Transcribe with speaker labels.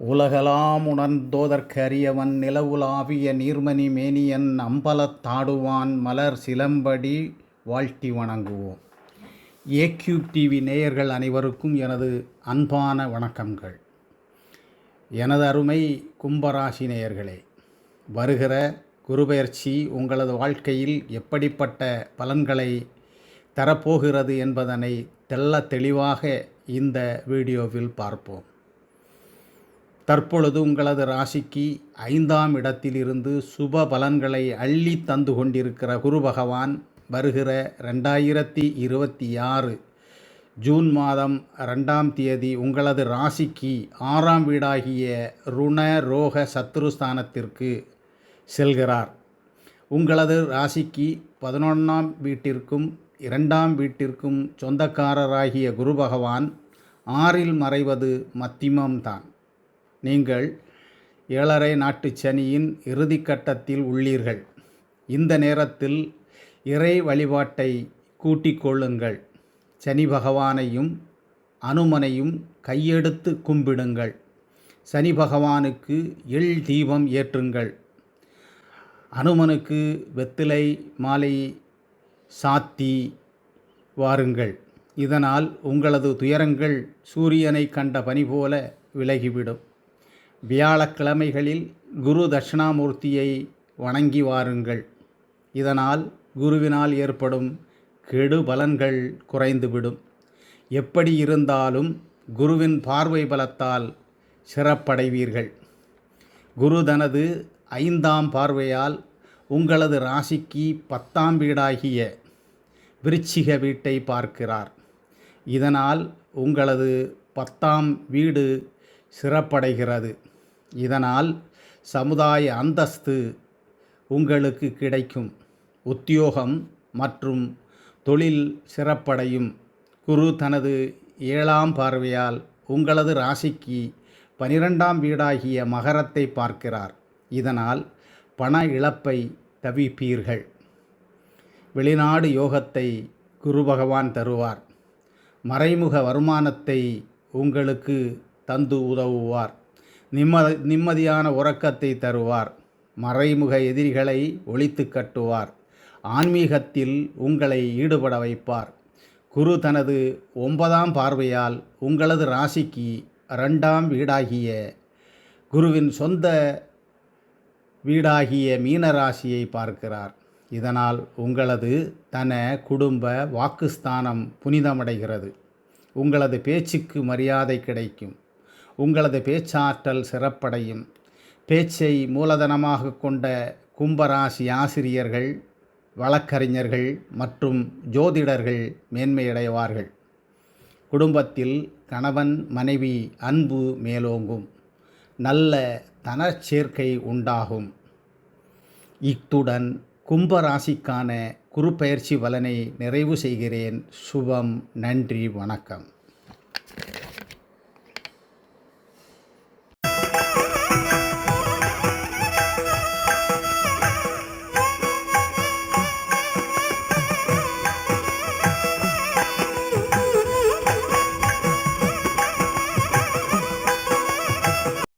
Speaker 1: உலகெலாம் உணர்ந்தோதற்கரியவன் நிலவுலாவிய நீர்மணி மேனியன் அம்பலத்தாடுவான் மலர் சிலம்படி வாழ்த்தி வணங்குவோம். ஏக்யூப் டிவி நேயர்கள் அனைவருக்கும் எனது அன்பான வணக்கங்கள். எனது அருமை கும்பராசி நேயர்களே, வருகிற குருபெயர்ச்சி உங்களது வாழ்க்கையில் எப்படிப்பட்ட பலன்களை தரப்போகிறது என்பதனை தெளிவாக இந்த வீடியோவில் பார்ப்போம். தற்பொழுது உங்களது ராசிக்கு 5ஆம் இடத்திலிருந்து சுப பலன்களை அள்ளி தந்து கொண்டிருக்கிற குரு பகவான் வருகிற 2026 ஜூன் மாதம் 2ஆம் தேதி உங்களது ராசிக்கு 6ஆம் வீடாகிய ருண ரோக சத்ருஸ்தானத்திற்கு செல்கிறார். உங்களது ராசிக்கு 11ஆம் வீட்டிற்கும் 2ஆம் வீட்டிற்கும் சொந்தக்காரராகிய குரு பகவான் 6இல் மறைவது மத்தியமம்தான். நீங்கள் 7.5 நாட்டு சனியின் இறுதிக்கட்டத்தில் உள்ளீர்கள். இந்த நேரத்தில் இறை வழிபாட்டை கூட்டிக் கொள்ளுங்கள். சனி பகவானையும் அனுமனையும் கையெடுத்து கும்பிடுங்கள். சனி பகவானுக்கு எள் தீபம் ஏற்றுங்கள். அனுமனுக்கு வெத்திலை மாலை சாத்தி வாருங்கள். இதனால் உங்களது துயரங்கள் சூரியனை கண்ட பனி போல விலகிவிடும். வியாழக்கிழமைகளில் குரு தட்சிணாமூர்த்தியை வணங்கி வாருங்கள். இதனால் குருவினால் ஏற்படும் கெடு பலன்கள் குறைந்துவிடும். எப்படி இருந்தாலும் குருவின் பார்வை பலத்தால் சிறப்படைவீர்கள். குரு தனது 5ஆம் பார்வையால் உங்களது ராசிக்கு 10ஆம் வீடாகிய விருச்சிக வீட்டை பார்க்கிறார். இதனால் உங்களது 10ஆம் வீடு சிறப்படைகிறது. இதனால் சமுதாய அந்தஸ்து உங்களுக்கு கிடைக்கும். உத்தியோகம் மற்றும் தொழில் சிறப்படையும். குரு தனது 7ஆம் பார்வையால் உங்களது ராசிக்கு 12ஆம் வீடாகிய மகரத்தை பார்க்கிறார். இதனால் பண இழப்பை தவிப்பீர்கள். வெளிநாடு யோகத்தை குரு பகவான் தருவார். மறைமுக வருமானத்தை உங்களுக்கு தந்து உதவுவார். நிம்மதியான உறக்கத்தை தருவார். மறைமுக எதிரிகளை ஒழித்து கட்டுவார். ஆன்மீகத்தில் உங்களை ஈடுபட வைப்பார். குரு தனது 9ஆம் பார்வையால் உங்களது ராசிக்கு 2ஆம் வீடாகிய குருவின் சொந்த வீடாகிய மீன ராசியை பார்க்கிறார். இதனால் உங்களது தன குடும்ப வாக்குஸ்தானம் புனிதமடைகிறது. உங்களது பேச்சுக்கு மரியாதை கிடைக்கும். உங்களது பேச்சாற்றல் சிறப்படையும். பேச்சை மூலதனமாக கொண்ட கும்பராசி ஆசிரியர்கள், வழக்கறிஞர்கள் மற்றும் ஜோதிடர்கள் மேன்மையடைவார்கள். குடும்பத்தில் கணவன் மனைவி அன்பு மேலோங்கும். நல்ல தனச்சேர்க்கை உண்டாகும். இத்துடன் கும்பராசிக்கான குருப்பெயர்ச்சி பலனை நிறைவு செய்கிறேன். சுபம். நன்றி, வணக்கம்.